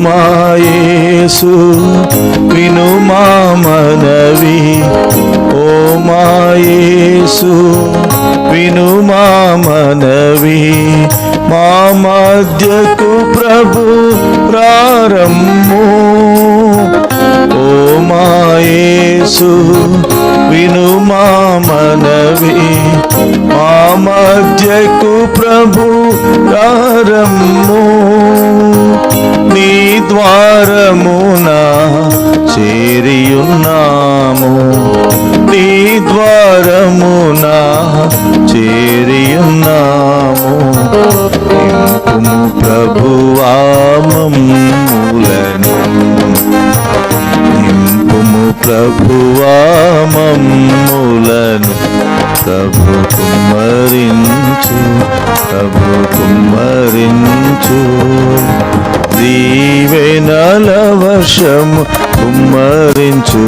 మా యేసు విను మా మనవి, ఓ మా యేసు విను మా మనవి. మా మధ్యకు ప్రభు ప్రారంభము, ఓ మా యేసు విను మా మనవి. మా మధ్యకు ప్రభు ప్రారంభము, నీ ద్వారమున చేరియున్నాము, నీ ద్వారమున చేరియున్నాము. నింపుము ప్రభువా మమ్ములను, నింపుము ప్రభువా మమ్ములను. ప్రభు కుమ్మరించు, ప్రభు కుమ్మరించు, దీవెనల వర్షము కుమ్మరించు.